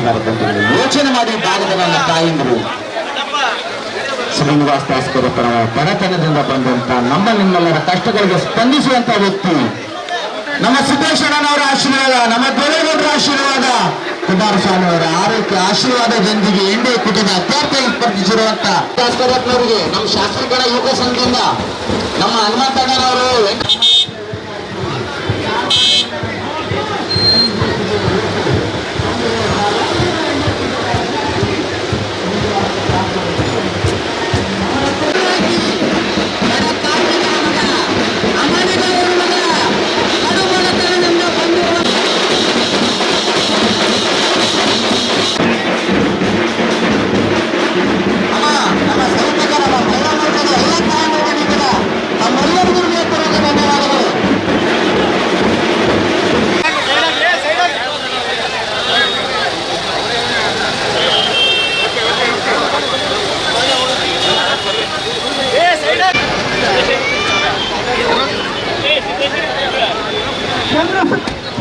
ಪಕ್ಷದ ಯೋಚನೆ ಮಾಡಿ ಭಾಗದ ನನ್ನ ತಾಯಂದರು ಶ್ರೀನಿವಾಸ ದಾಸ್ಕರ ಬಡತನದಿಂದ ಬಂದಂತ ನಮ್ಮ ನಿಮ್ಮೆಲ್ಲರ ಕಷ್ಟಗಳಿಗೆ ಸ್ಪಂದಿಸುವಂತ ವ್ಯಕ್ತಿ ನಮ್ಮ ಸಿದ್ದೇಶ್ವರನವರ ಆಶೀರ್ವಾದ, ನಮ್ಮ ದೇವೇಗೌಡರ ಆಶೀರ್ವಾದ, ಕುಮಾರಸ್ವಾಮಿ ಅವರ ಆರೋಗ್ಯ ಆಶೀರ್ವಾದದೊಂದಿಗೆ ಎನ್ಡಿಎ ಕೂಟದ ಅಭ್ಯರ್ಥಿಯಾಗಿ ಸ್ಪರ್ಧಿಸಿರುವಂತ ದಾಸ್ಕರಪ್ಪನವರಿಗೆ ನಮ್ಮ ಶಾಸಕರ ಯುವಕ ಸಂಘದಿಂದ ನಮ್ಮ ಹನುಮಂತಣ್ಣನವರು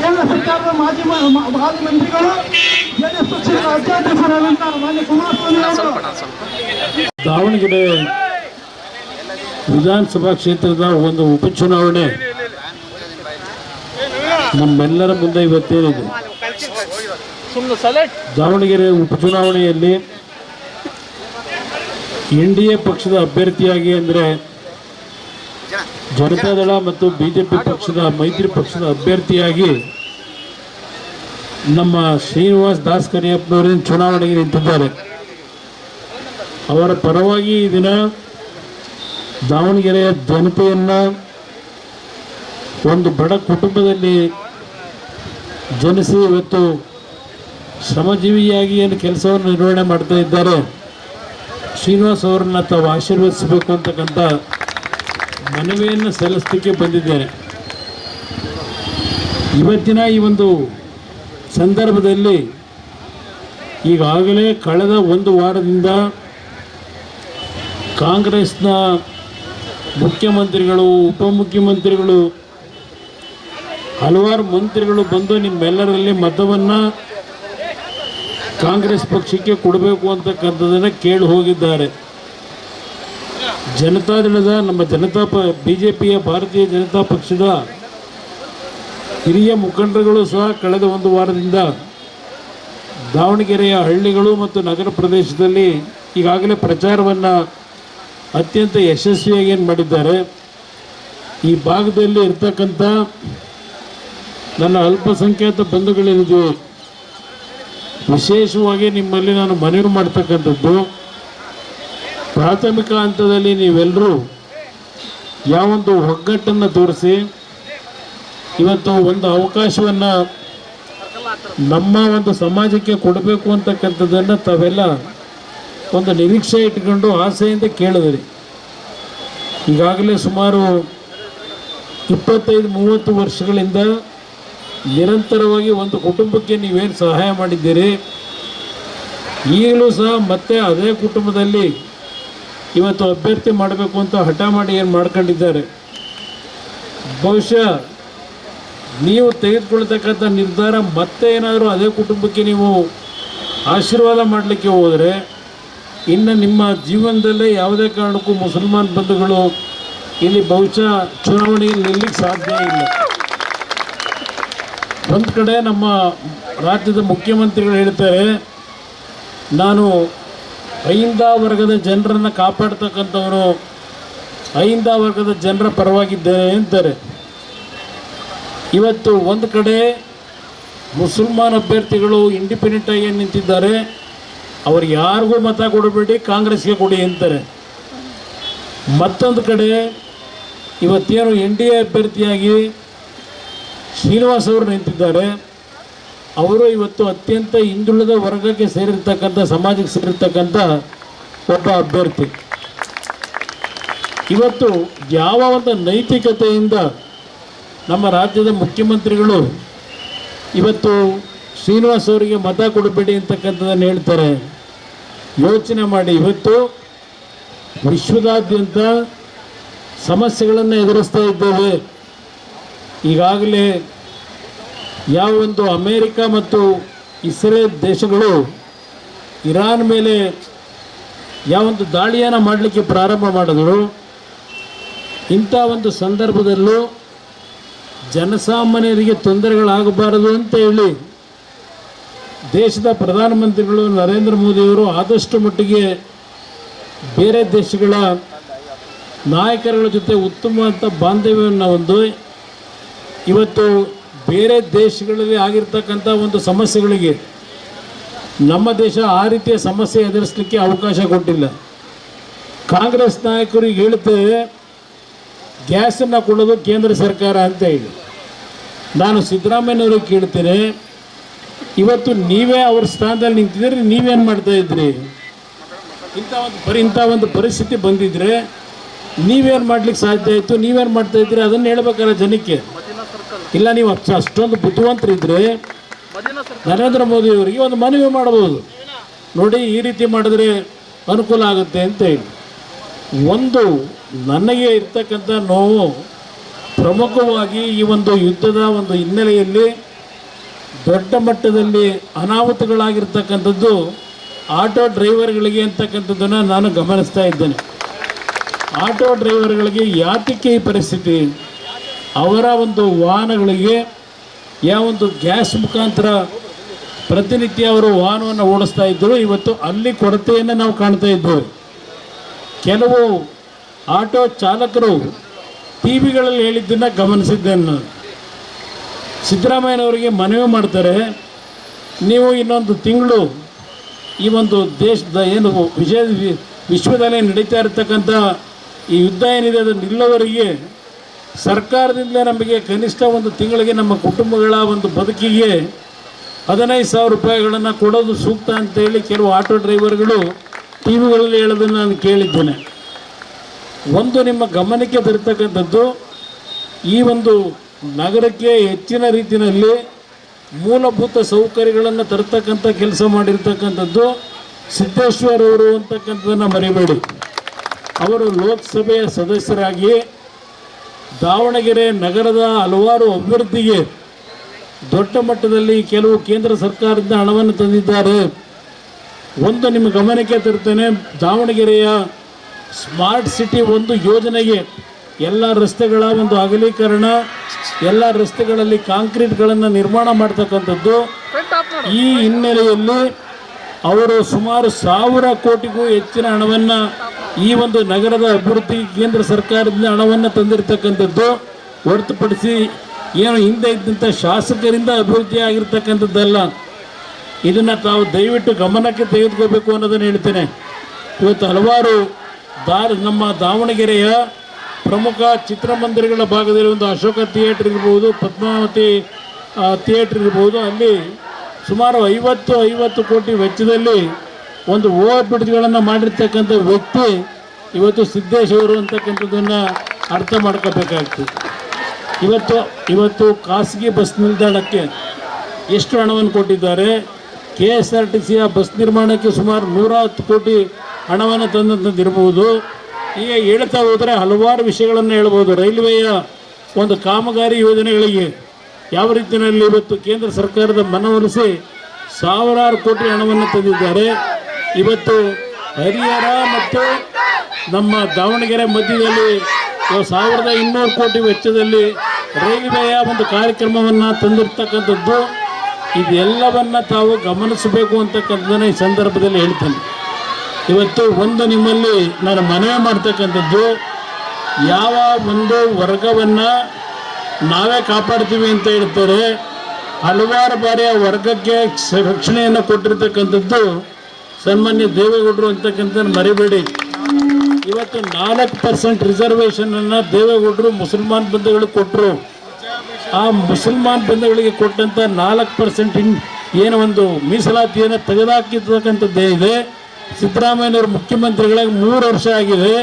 ಕೇಂದ್ರ ಸರ್ಕಾರದ ಮಾಜಿ ಮಂತ್ರಿಗಳು ಜೆಡಿಎಸ್ ಪಕ್ಷದ ರಾಜ್ಯಾಧ್ಯಕ್ಷರಾದಂತಹ ಮಾನ್ಯ ಕುಮಾರಸ್ವಾಮಿ ಅವರು ದಾವಣಗೆರೆ ವಿಧಾನಸಭಾ ಕ್ಷೇತ್ರದ ಒಂದು ಉಪಚುನಾವಣೆ ನಮ್ಮೆಲ್ಲರ ಮುಂದೆ ಇವತ್ತೇನಿದೆ. ದಾವಣಗೆರೆ ಉಪಚುನಾವಣೆಯಲ್ಲಿ ಎನ್ಡಿಎ ಪಕ್ಷದ ಅಭ್ಯರ್ಥಿಯಾಗಿ ಅಂದರೆ ಜನತಾದಳ ಮತ್ತು ಬಿಜೆಪಿ ಪಕ್ಷದ ಮೈತ್ರಿ ಪಕ್ಷದ ಅಭ್ಯರ್ಥಿಯಾಗಿ ನಮ್ಮ ಶ್ರೀನಿವಾಸ ದಾಸ್ಕರಿಯಪ್ಪನವರೇ ಚುನಾವಣೆಗೆ ನಿಂತಿದ್ದಾರೆ. ಅವರ ಪರವಾಗಿ ಈ ದಿನ ದಾವಣಗೆರೆಯ ಜನತೆಯನ್ನು ಒಂದು ಬಡ ಕುಟುಂಬದಲ್ಲಿ ಜನಿಸಿ ಇವತ್ತು ಶ್ರಮಜೀವಿಯಾಗಿ ಏನು ಕೆಲಸವನ್ನು ನಿರ್ವಹಣೆ ಮಾಡ್ತಾ ಇದ್ದಾರೆ, ಶ್ರೀನಿವಾಸ್ ಅವರನ್ನು ತಾವು ಆಶೀರ್ವದಿಸಬೇಕು ಅಂತಕ್ಕಂಥ ಮನವಿಯನ್ನು ಸಲ್ಲಿಸಲಿಕ್ಕೆ ಬಂದಿದ್ದೇನೆ. ಇವತ್ತಿನ ಈ ಒಂದು ಸಂದರ್ಭದಲ್ಲಿ ಈಗಾಗಲೇ ಕಳೆದ ಒಂದು ವಾರದಿಂದ ಕಾಂಗ್ರೆಸ್ನ ಮುಖ್ಯಮಂತ್ರಿಗಳು, ಉಪಮುಖ್ಯಮಂತ್ರಿಗಳು, ಹಲವಾರು ಮಂತ್ರಿಗಳು ಬಂದು ನಿಮ್ಮೆಲ್ಲರಲ್ಲಿ ಮತವನ್ನು ಕಾಂಗ್ರೆಸ್ ಪಕ್ಷಕ್ಕೆ ಕೊಡಬೇಕು ಅಂತಕ್ಕಂಥದ್ದನ್ನು ಕೇಳಿ ಹೋಗಿದ್ದಾರೆ. ಜನತಾದಳದ ನಮ್ಮ ಬಿಜೆಪಿಯ ಭಾರತೀಯ ಜನತಾ ಪಕ್ಷದ ಹಿರಿಯ ಮುಖಂಡರುಗಳು ಸಹ ಕಳೆದ ಒಂದು ವಾರದಿಂದ ದಾವಣಗೆರೆಯ ಹಳ್ಳಿಗಳು ಮತ್ತು ನಗರ ಪ್ರದೇಶದಲ್ಲಿ ಈಗಾಗಲೇ ಪ್ರಚಾರವನ್ನು ಅತ್ಯಂತ ಯಶಸ್ವಿಯಾಗಿ ಏನು ಮಾಡಿದ್ದಾರೆ. ಈ ಭಾಗದಲ್ಲಿ ಇರ್ತಕ್ಕಂಥ ನನ್ನ ಅಲ್ಪಸಂಖ್ಯಾತ ಬಂಧುಗಳೇನಿದೆ, ವಿಶೇಷವಾಗಿ ನಿಮ್ಮಲ್ಲಿ ನಾನು ಮನವಿ ಮಾಡ್ತಕ್ಕಂಥದ್ದು, ಪ್ರಾಥಮಿಕ ಹಂತದಲ್ಲಿ ನೀವೆಲ್ಲರೂ ಯಾವೊಂದು ಒಗ್ಗಟ್ಟನ್ನು ತೋರಿಸಿ ಇವತ್ತು ಒಂದು ಅವಕಾಶವನ್ನು ನಮ್ಮ ಒಂದು ಸಮಾಜಕ್ಕೆ ಕೊಡಬೇಕು ಅಂತಕ್ಕಂಥದ್ದನ್ನು ತಾವೆಲ್ಲ ಒಂದು ನಿರೀಕ್ಷೆ ಇಟ್ಕೊಂಡು ಆಸೆಯಿಂದ ಕೇಳಿದ್ರಿ. ಈಗಾಗಲೇ ಸುಮಾರು 25-30 ವರ್ಷಗಳಿಂದ ನಿರಂತರವಾಗಿ ಒಂದು ಕುಟುಂಬಕ್ಕೆ ನೀವೇನು ಸಹಾಯ ಮಾಡಿದ್ದೀರಿ, ಈಗಲೂ ಸಹ ಮತ್ತೆ ಅದೇ ಕುಟುಂಬದಲ್ಲಿ ಇವತ್ತು ಅಭ್ಯರ್ಥಿ ಮಾಡಬೇಕು ಅಂತ ಹಠ ಮಾಡಿ ಏನು ಮಾಡ್ಕೊಂಡಿದ್ದಾರೆ. ಬಹುಶಃ ನೀವು ತೆಗೆದುಕೊಳ್ತಕ್ಕಂಥ ನಿರ್ಧಾರ ಮತ್ತೆ ಏನಾದರೂ ಅದೇ ಕುಟುಂಬಕ್ಕೆ ನೀವು ಆಶೀರ್ವಾದ ಮಾಡಲಿಕ್ಕೆ ಹೋದರೆ ಇನ್ನು ನಿಮ್ಮ ಜೀವನದಲ್ಲೇ ಯಾವುದೇ ಕಾರಣಕ್ಕೂ ಮುಸಲ್ಮಾನ್ ಬಂಧುಗಳು ಇಲ್ಲಿ ಬಹುಶಃ ಚುನಾವಣೆಯಲ್ಲಿ ನಿಲ್ಲಕ್ಕೆ ಸಾಧ್ಯ ಇಲ್ಲ. ಒಂದು ಕಡೆ ನಮ್ಮ ರಾಜ್ಯದ ಮುಖ್ಯಮಂತ್ರಿಗಳು ಹೇಳ್ತಾರೆ, ನಾನು ಅಹಿಂದ ವರ್ಗದ ಜನರನ್ನು ಕಾಪಾಡ್ತಕ್ಕಂಥವರು, ಅಹಿಂದ ವರ್ಗದ ಜನರ ಪರವಾಗಿದ್ದೇನೆ ಅಂತಾರೆ. ಇವತ್ತು ಒಂದು ಕಡೆ ಮುಸಲ್ಮಾನ್ ಅಭ್ಯರ್ಥಿಗಳು ಇಂಡಿಪೆಂಡೆಂಟಾಗಿ ಏನು ನಿಂತಿದ್ದಾರೆ, ಅವ್ರು ಯಾರಿಗೂ ಮತ ಕೊಡಬೇಡಿ, ಕಾಂಗ್ರೆಸ್ಗೆ ಕೊಡಿ ಅಂತಾರೆ. ಮತ್ತೊಂದು ಕಡೆ ಇವತ್ತೇನು NDA ಅಭ್ಯರ್ಥಿಯಾಗಿ ಶ್ರೀನಿವಾಸ್ ಅವರು ನಿಂತಿದ್ದಾರೆ, ಅವರು ಇವತ್ತು ಅತ್ಯಂತ ಹಿಂದುಳಿದ ವರ್ಗಕ್ಕೆ ಸೇರಿರ್ತಕ್ಕಂಥ, ಸಮಾಜಕ್ಕೆ ಸೇರಿರ್ತಕ್ಕಂಥ ಒಬ್ಬ ಅಭ್ಯರ್ಥಿ. ಇವತ್ತು ಯಾವ ಒಂದು ನೈತಿಕತೆಯಿಂದ ನಮ್ಮ ರಾಜ್ಯದ ಮುಖ್ಯಮಂತ್ರಿಗಳು ಇವತ್ತು ಶ್ರೀನಿವಾಸ್ ಅವರಿಗೆ ಮತ ಕೊಡಬೇಡಿ ಅಂತಕ್ಕಂಥದ್ದನ್ನು ಹೇಳ್ತಾರೆ? ಯೋಚನೆ ಮಾಡಿ. ಇವತ್ತು ವಿಶ್ವದಾದ್ಯಂತ ಸಮಸ್ಯೆಗಳನ್ನು ಎದುರಿಸ್ತಾ ಇದ್ದೇವೆ. ಈಗಾಗಲೇ ಯಾವೊಂದು ಅಮೇರಿಕ ಮತ್ತು ಇಸ್ರೇಲ್ ದೇಶಗಳು ಇರಾನ್ ಮೇಲೆ ಯಾವೊಂದು ದಾಳಿಯನ್ನು ಮಾಡಲಿಕ್ಕೆ ಪ್ರಾರಂಭ ಮಾಡಿದ್ರು. ಇಂಥ ಒಂದು ಸಂದರ್ಭದಲ್ಲೂ ಜನಸಾಮಾನ್ಯರಿಗೆ ತೊಂದರೆಗಳಾಗಬಾರದು ಅಂತ ಹೇಳಿ ದೇಶದ ಪ್ರಧಾನಮಂತ್ರಿಗಳು ನರೇಂದ್ರ ಮೋದಿಯವರು ಆದಷ್ಟು ಮಟ್ಟಿಗೆ ಬೇರೆ ದೇಶಗಳ ನಾಯಕರುಗಳ ಜೊತೆ ಉತ್ತಮವಾದ ಬಾಂಧವ್ಯವನ್ನು ಹೊಂದಿ ಇವತ್ತು ಬೇರೆ ದೇಶಗಳಲ್ಲಿ ಆಗಿರ್ತಕ್ಕಂಥ ಒಂದು ಸಮಸ್ಯೆಗಳಿಗೆ ನಮ್ಮ ದೇಶ ಆ ರೀತಿಯ ಸಮಸ್ಯೆ ಎದುರಿಸಲಿಕ್ಕೆ ಅವಕಾಶ ಕೊಟ್ಟಿಲ್ಲ. ಕಾಂಗ್ರೆಸ್ ನಾಯಕರಿಗೆ ಹೇಳ್ತೇವೆ ಗ್ಯಾಸನ್ನು ಕೊಡೋದು ಕೇಂದ್ರ ಸರ್ಕಾರ ಅಂತ ಹೇಳಿ. ನಾನು ಸಿದ್ದರಾಮಯ್ಯನವ್ರಿಗೆ ಕೇಳ್ತೇನೆ, ಇವತ್ತು ನೀವೇ ಅವ್ರ ಸ್ಥಾನದಲ್ಲಿ ನಿಂತಿದ್ರೆ ನೀವೇನು ಮಾಡ್ತಾ ಇದ್ರಿ? ಇಂಥ ಒಂದು ಪರಿಸ್ಥಿತಿ ಬಂದಿದ್ರೆ ನೀವೇನು ಮಾಡ್ಲಿಕ್ಕೆ ಸಾಧ್ಯ ಆಯಿತು? ನೀವೇನು ಮಾಡ್ತಾ ಇದ್ರಿ ಅದನ್ನು ಹೇಳ್ಬೇಕಲ್ಲ ಜನಕ್ಕೆ. ಇಲ್ಲ ನೀವು ಅಷ್ಟೊಂದು ಬುದ್ಧಿವಂತರಿದ್ದರೆ ನರೇಂದ್ರ ಮೋದಿ ಅವರಿಗೆ ಒಂದು ಮನವಿ ಮಾಡಬಹುದು, ನೋಡಿ ಈ ರೀತಿ ಮಾಡಿದ್ರೆ ಅನುಕೂಲ ಆಗುತ್ತೆ ಅಂತ ಹೇಳಿ. ಒಂದು ನನಗೆ ಇರ್ತಕ್ಕಂಥ ನೋವು ಪ್ರಮುಖವಾಗಿ ಈ ಒಂದು ಯುದ್ಧದ ಒಂದು ಹಿನ್ನೆಲೆಯಲ್ಲಿ ದೊಡ್ಡ ಮಟ್ಟದಲ್ಲಿ ಅನಾಹುತಗಳಾಗಿರ್ತಕ್ಕಂಥದ್ದು ಆಟೋ ಡ್ರೈವರ್ಗಳಿಗೆ ಅಂತಕ್ಕಂಥದ್ದನ್ನು ನಾನು ಗಮನಿಸ್ತಾ ಇದ್ದೇನೆ. ಆಟೋ ಡ್ರೈವರ್ಗಳಿಗೆ ಯಾತಕ್ಕೆ ಈ ಪರಿಸ್ಥಿತಿ? ಅವರ ಒಂದು ವಾಹನಗಳಿಗೆ ಯಾವೊಂದು ಗ್ಯಾಸ್ ಮುಖಾಂತರ ಪ್ರತಿನಿತ್ಯ ಅವರು ವಾಹನವನ್ನು ಓಡಿಸ್ತಾ ಇದ್ದರು. ಇವತ್ತು ಅಲ್ಲಿ ಕೊರತೆಯನ್ನು ನಾವು ಕಾಣ್ತಾ ಇದ್ದೇವೆ. ಕೆಲವು ಆಟೋ ಚಾಲಕರು ಟಿ ವಿಗಳಲ್ಲಿ ಹೇಳಿದ್ದನ್ನು ಗಮನಿಸಿದ್ದೇನೆ ನಾನು. ಸಿದ್ದರಾಮಯ್ಯನವರಿಗೆ ಮನವಿ ಮಾಡ್ತಾರೆ, ನೀವು ಇನ್ನೊಂದು ತಿಂಗಳು ಈ ಒಂದು ದೇಶದ ಏನು ವಿಶ್ವದಲ್ಲಿ ನಡೀತಾ ಇರತಕ್ಕಂಥ ಈ ಯುದ್ಧ ಏನಿದೆ ಅದು ನಿಲ್ಲುವವರೆಗೆ ಸರ್ಕಾರದಿಂದ ನಮಗೆ ಕನಿಷ್ಠ ಒಂದು ತಿಂಗಳಿಗೆ ನಮ್ಮ ಕುಟುಂಬಗಳ ಒಂದು ಬದುಕಿಗೆ 15,000 ರೂಪಾಯಿಗಳನ್ನು ಕೊಡೋದು ಸೂಕ್ತ ಅಂತೇಳಿ ಕೆಲವು ಆಟೋ ಡ್ರೈವರ್ಗಳು ಟಿ ವಿಗಳಲ್ಲಿ ಹೇಳೋದನ್ನು ನಾನು ಕೇಳಿದ್ದೇನೆ. ಒಂದು ನಿಮ್ಮ ಗಮನಕ್ಕೆ ತರ್ತಕ್ಕಂಥದ್ದು, ಈ ಒಂದು ನಗರಕ್ಕೆ ಹೆಚ್ಚಿನ ರೀತಿಯಲ್ಲಿ ಮೂಲಭೂತ ಸೌಕರ್ಯಗಳನ್ನು ತರ್ತಕ್ಕಂಥ ಕೆಲಸ ಮಾಡಿರ್ತಕ್ಕಂಥದ್ದು ಸಿದ್ದೇಶ್ವರ್ ಅವರು ಅಂತಕ್ಕಂಥದ್ದನ್ನು ಮರಿಬೇಡಿ. ಅವರು ಲೋಕಸಭೆಯ ಸದಸ್ಯರಾಗಿ ದಾವಣಗೆರೆ ನಗರದ ಹಲವಾರು ಅಭಿವೃದ್ಧಿಗೆ ದೊಡ್ಡ ಮಟ್ಟದಲ್ಲಿ ಕೆಲವು ಕೇಂದ್ರ ಸರ್ಕಾರದಿಂದ ಹಣವನ್ನು ತಂದಿದ್ದಾರೆ. ಒಂದು ನಿಮ್ಮ ಗಮನಕ್ಕೆ ತರ್ತೇನೆ, ದಾವಣಗೆರೆಯ ಸ್ಮಾರ್ಟ್ ಸಿಟಿ ಒಂದು ಯೋಜನೆಗೆ ಎಲ್ಲ ರಸ್ತೆಗಳ ಒಂದು ಅಗಲೀಕರಣ, ಎಲ್ಲ ರಸ್ತೆಗಳಲ್ಲಿ ಕಾಂಕ್ರೀಟ್ಗಳನ್ನು ನಿರ್ಮಾಣ ಮಾಡ್ತಕ್ಕಂಥದ್ದು. ಈ ಹಿನ್ನೆಲೆಯಲ್ಲಿ ಅವರು ಸುಮಾರು 1,000 ಕೋಟಿಗೂ ಹೆಚ್ಚಿನ ಹಣವನ್ನು ಈ ಒಂದು ನಗರದ ಅಭಿವೃದ್ಧಿ ಕೇಂದ್ರ ಸರ್ಕಾರದಿಂದ ಹಣವನ್ನು ತಂದಿರತಕ್ಕಂಥದ್ದು ಹೊರತುಪಡಿಸಿ ಏನು ಹಿಂದೆ ಇದ್ದಂಥ ಶಾಸಕರಿಂದ ಅಭಿವೃದ್ಧಿ ಆಗಿರ್ತಕ್ಕಂಥದ್ದಲ್ಲ. ಇದನ್ನು ತಾವು ದಯವಿಟ್ಟು ಗಮನಕ್ಕೆ ತೆಗೆದುಕೋಬೇಕು ಅನ್ನೋದನ್ನು ಹೇಳ್ತೇನೆ. ಇವತ್ತು ಹಲವಾರು ನಮ್ಮ ದಾವಣಗೆರೆಯ ಪ್ರಮುಖ ಚಿತ್ರಮಂದಿರಗಳ ಭಾಗದಲ್ಲಿ ಒಂದು ಅಶೋಕ ಥಿಯೇಟ್ರ್ ಇರ್ಬೋದು, ಪದ್ಮಾವತಿ ಥಿಯೇಟ್ರ್ ಇರ್ಬೋದು, ಅಲ್ಲಿ ಸುಮಾರು 50 ಕೋಟಿ ವೆಚ್ಚದಲ್ಲಿ ಒಂದು ಓವರ್ ಬ್ರಿಡ್ಜ್ಗಳನ್ನು ಮಾಡಿರ್ತಕ್ಕಂಥ ವ್ಯಕ್ತಿ ಇವತ್ತು ಸಿದ್ದೇಶ್ ಅವರು ಅಂತಕ್ಕಂಥದ್ದನ್ನು ಅರ್ಥ ಮಾಡ್ಕೋಬೇಕಾಗ್ತದೆ. ಇವತ್ತು ಖಾಸಗಿ ಬಸ್ ನಿಲ್ದಾಣಕ್ಕೆ ಎಷ್ಟು ಹಣವನ್ನು ಕೊಟ್ಟಿದ್ದಾರೆ? KSRTCಯ ಬಸ್ ನಿರ್ಮಾಣಕ್ಕೆ ಸುಮಾರು 110 ಕೋಟಿ ಹಣವನ್ನು ತಂದಂಥದ್ದಿರ್ಬೋದು. ಈಗ ಹೇಳ್ತಾ ಹೋದರೆ ಹಲವಾರು ವಿಷಯಗಳನ್ನು ಹೇಳ್ಬೋದು. ರೈಲ್ವೆಯ ಒಂದು ಕಾಮಗಾರಿ ಯೋಜನೆಗಳಿಗೆ ಯಾವ ರೀತಿಯಲ್ಲಿ ಇವತ್ತು ಕೇಂದ್ರ ಸರ್ಕಾರದ ಮನವೊಲಿಸಿ 1,000 ಕೋಟಿ ಹಣವನ್ನು ತಂದಿದ್ದಾರೆ. ಇವತ್ತು ಹರಿಹರ ಮತ್ತು ನಮ್ಮ ದಾವಣಗೆರೆ ಮಧ್ಯದಲ್ಲಿ 1,200 ಕೋಟಿ ವೆಚ್ಚದಲ್ಲಿ ರೈಲ್ವೆಯ ಒಂದು ಕಾರ್ಯಕ್ರಮವನ್ನು ತಂದಿರ್ತಕ್ಕಂಥದ್ದು. ಇದೆಲ್ಲವನ್ನು ತಾವು ಗಮನಿಸಬೇಕು ಅಂತಕ್ಕಂಥದ್ದನ್ನು ಈ ಸಂದರ್ಭದಲ್ಲಿ ಹೇಳ್ತೇನೆ. ಇವತ್ತು ಒಂದು ನಿಮ್ಮಲ್ಲಿ ನಾನು ಮನವಿ ಮಾಡ್ತಕ್ಕಂಥದ್ದು, ಯಾವ ಒಂದು ವರ್ಗವನ್ನು ನಾವೇ ಕಾಪಾಡ್ತೀವಿ ಅಂತ ಹೇಳ್ತಾರೆ, ಹಲವಾರು ಬಾರಿ ಆ ವರ್ಗಕ್ಕೆ ರಕ್ಷಣೆಯನ್ನು ಕೊಟ್ಟಿರ್ತಕ್ಕಂಥದ್ದು ಸನ್ಮಾನ್ಯ ದೇವೇಗೌಡರು ಅಂತಕ್ಕಂಥದ್ದು ಮರಿಬೇಡಿ. ಇವತ್ತು 4% ರಿಸರ್ವೇಷನನ್ನು ದೇವೇಗೌಡರು ಮುಸಲ್ಮಾನ್ ಬಂಧುಗಳಿಗೆ ಕೊಟ್ಟರು. ಆ ಮುಸಲ್ಮಾನ್ ಬಂಧುಗಳಿಗೆ ಕೊಟ್ಟಂಥ 4% ಏನು ಒಂದು ಮೀಸಲಾತಿಯನ್ನು ತೆಗೆದುಹಾಕಿರ್ತಕ್ಕಂಥದ್ದೇ ಇದೆ. ಸಿದ್ದರಾಮಯ್ಯನವರು ಮುಖ್ಯಮಂತ್ರಿಗಳಾಗಿ 3 ವರ್ಷ ಆಗಿದೆ.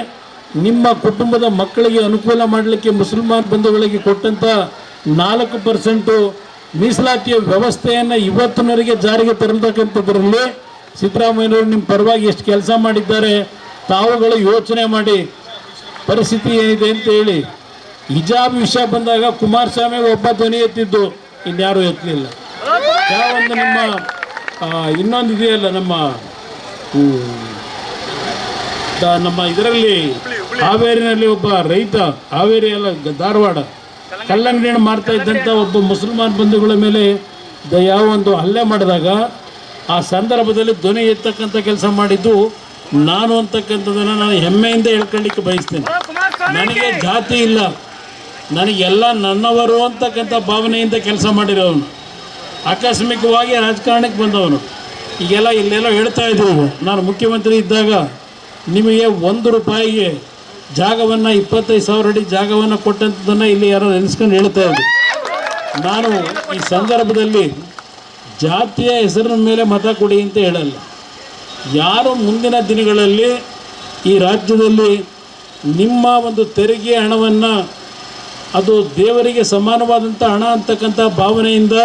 ನಿಮ್ಮ ಕುಟುಂಬದ ಮಕ್ಕಳಿಗೆ ಅನುಕೂಲ ಮಾಡಲಿಕ್ಕೆ ಮುಸಲ್ಮಾನ್ ಬಂಧುಗಳಿಗೆ ಕೊಟ್ಟಂಥ 4% ಮೀಸಲಾತಿಯ ವ್ಯವಸ್ಥೆಯನ್ನು ಇವತ್ತಿನವರೆಗೆ ಜಾರಿಗೆ ತರತಕ್ಕಂಥದ್ರಲ್ಲಿ ಸಿದ್ದರಾಮಯ್ಯನವರು ನಿಮ್ಮ ಪರವಾಗಿ ಎಷ್ಟು ಕೆಲಸ ಮಾಡಿದ್ದಾರೆ ತಾವುಗಳು ಯೋಚನೆ ಮಾಡಿ. ಪರಿಸ್ಥಿತಿ ಏನಿದೆ ಅಂತ ಹೇಳಿ ಹಿಜಾಬ್ ವಿಷಯ ಬಂದಾಗ ಕುಮಾರಸ್ವಾಮಿ ಒಬ್ಬ ಧ್ವನಿ ಎತ್ತಿದ್ದು, ಇನ್ಯಾರೂ ಎತ್ತಲಿಲ್ಲ. ಯಾವೊಂದು ನಿಮ್ಮ ಇನ್ನೊಂದು ಇದೆಯಲ್ಲ ನಮ್ಮ ಇದರಲ್ಲಿ ಹಾವೇರಿನಲ್ಲಿ ಒಬ್ಬ ರೈತ, ಹಾವೇರಿ ಅಲ್ಲ ಧಾರವಾಡ, ಕಲ್ಲಂಗಡಿ ಮಾರ್ತಾ ಇದ್ದಂಥ ಒಬ್ಬ ಮುಸಲ್ಮಾನ್ ಬಂಧುಗಳ ಮೇಲೆ ಯಾವ ಒಂದು ಹಲ್ಲೆ ಮಾಡಿದಾಗ ಆ ಸಂದರ್ಭದಲ್ಲಿ ಧ್ವನಿ ಎತ್ತಕ್ಕಂಥ ಕೆಲಸ ಮಾಡಿದ್ದು ನಾನು ಅಂತಕ್ಕಂಥದ್ದನ್ನು ನಾನು ಹೆಮ್ಮೆಯಿಂದ ಹೇಳ್ಕೊಳ್ಳಿಕ್ಕೆ ಬಯಸ್ತೇನೆ. ನನಗೆ ಜಾತಿ ಇಲ್ಲ, ನನಗೆಲ್ಲ ನನ್ನವರು ಅಂತಕ್ಕಂಥ ಭಾವನೆಯಿಂದ ಕೆಲಸ ಮಾಡಿರೋನು, ಆಕಸ್ಮಿಕವಾಗಿ ರಾಜಕಾರಣಕ್ಕೆ ಬಂದವನು. ಈಗೆಲ್ಲ ಇಲ್ಲೆಲ್ಲೋ ಹೇಳ್ತಾ ಇದ್ದೀವಿ, ನಾನು ಮುಖ್ಯಮಂತ್ರಿ ಇದ್ದಾಗ ನಿಮಗೆ 1 ರೂಪಾಯಿಗೆ ಜಾಗವನ್ನು 25,000 ಅಡಿ ಜಾಗವನ್ನು ಕೊಟ್ಟಂಥದ್ದನ್ನು ಇಲ್ಲಿ ಯಾರೋ ನೆನೆಸ್ಕೊಂಡು ಹೇಳ್ತಾ ಇದ್ದೆ. ನಾನು ಈ ಸಂದರ್ಭದಲ್ಲಿ ಜಾತಿಯ ಹೆಸರಿನ ಮೇಲೆ ಮತ ಕೊಡಿ ಅಂತ ಹೇಳಲ್ಲ. ಯಾರು ಮುಂದಿನ ದಿನಗಳಲ್ಲಿ ಈ ರಾಜ್ಯದಲ್ಲಿ ನಿಮ್ಮ ಒಂದು ತೆರಿಗೆ ಹಣವನ್ನು, ಅದು ದೇವರಿಗೆ ಸಮಾನವಾದಂಥ ಹಣ ಅಂತಕ್ಕಂಥ ಭಾವನೆಯಿಂದ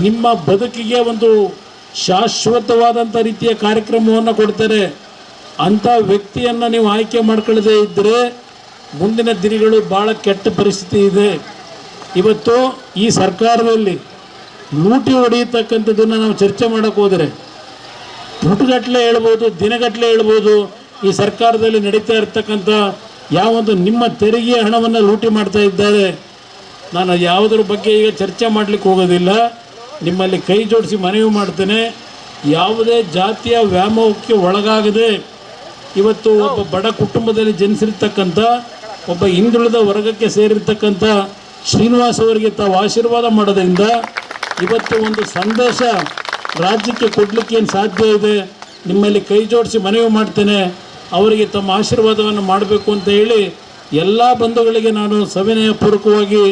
ನಿಮ್ಮ ಬದುಕಿಗೆ ಒಂದು ಶಾಶ್ವತವಾದಂಥ ರೀತಿಯ ಕಾರ್ಯಕ್ರಮವನ್ನು ಕೊಡ್ತಾರೆ, ಅಂಥ ವ್ಯಕ್ತಿಯನ್ನು ನೀವು ಆಯ್ಕೆ ಮಾಡ್ಕೊಳ್ಳದೇ ಇದ್ದರೆ ಮುಂದಿನ ದಿನಗಳು ಭಾಳ ಕೆಟ್ಟ ಪರಿಸ್ಥಿತಿ ಇದೆ. ಇವತ್ತು ಈ ಸರ್ಕಾರದಲ್ಲಿ ಲೂಟಿ ಹೊಡೆಯತಕ್ಕಂಥದ್ದನ್ನು ನಾವು ಚರ್ಚೆ ಮಾಡೋಕ್ಕೆ ಹೋದರೆ ಪುಟಗಟ್ಟಲೆ ಹೇಳ್ಬೋದು, ದಿನಗಟ್ಟಲೆ ಹೇಳ್ಬೋದು. ಈ ಸರ್ಕಾರದಲ್ಲಿ ನಡೀತಾ ಇರ್ತಕ್ಕಂಥ ಯಾವೊಂದು ನಿಮ್ಮ ತೆರಿಗೆಯ ಹಣವನ್ನು ಲೂಟಿ ಮಾಡ್ತಾ ಇದ್ದಾರೆ. ನಾನು ಯಾವುದರ ಬಗ್ಗೆ ಈಗ ಚರ್ಚೆ ಮಾಡಲಿಕ್ಕೆ ಹೋಗೋದಿಲ್ಲ. ನಿಮ್ಮಲ್ಲಿ ಕೈ ಜೋಡಿಸಿ ಮನವಿ ಮಾಡ್ತೇನೆ, ಯಾವುದೇ ಜಾತಿಯ ವ್ಯಾಮೋಹಕ್ಕೆ ಒಳಗಾಗದೆ ಇವತ್ತು ಒಬ್ಬ ಬಡ ಕುಟುಂಬದಲ್ಲಿ ಜನಿಸಿರ್ತಕ್ಕಂಥ ಒಬ್ಬ ಹಿಂದುಳಿದ ವರ್ಗಕ್ಕೆ ಸೇರಿರ್ತಕ್ಕಂಥ ಶ್ರೀನಿವಾಸ್ ಅವರಿಗೆ ತಾವು ಆಶೀರ್ವಾದ ಮಾಡೋದ್ರಿಂದ ಇವತ್ತು ಒಂದು ಸಂದೇಶ ರಾಜ್ಯಕ್ಕೆ ಕೊಡಲಿಕ್ಕೆ ಏನು ಸಾಧ್ಯ ಇದೆ. ನಿಮ್ಮಲ್ಲಿ ಕೈ ಜೋಡಿಸಿ ಮನವಿ ಮಾಡ್ತೇನೆ, ಅವರಿಗೆ ತಮ್ಮ ಆಶೀರ್ವಾದವನ್ನು ಮಾಡಬೇಕು ಅಂತ ಹೇಳಿ ಎಲ್ಲ ಬಂಧುಗಳಿಗೆ ನಾನು ಸವಿನಯಪೂರ್ವಕವಾಗಿ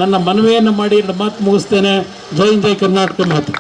ನನ್ನ ಮನವಿಯನ್ನು ಮಾಡಿ ಮಾತು ಮುಗಿಸ್ತೇನೆ. ಜೈ ಹಿಂದ್, ಜೈ ಕರ್ನಾಟಕ ಮಾತು.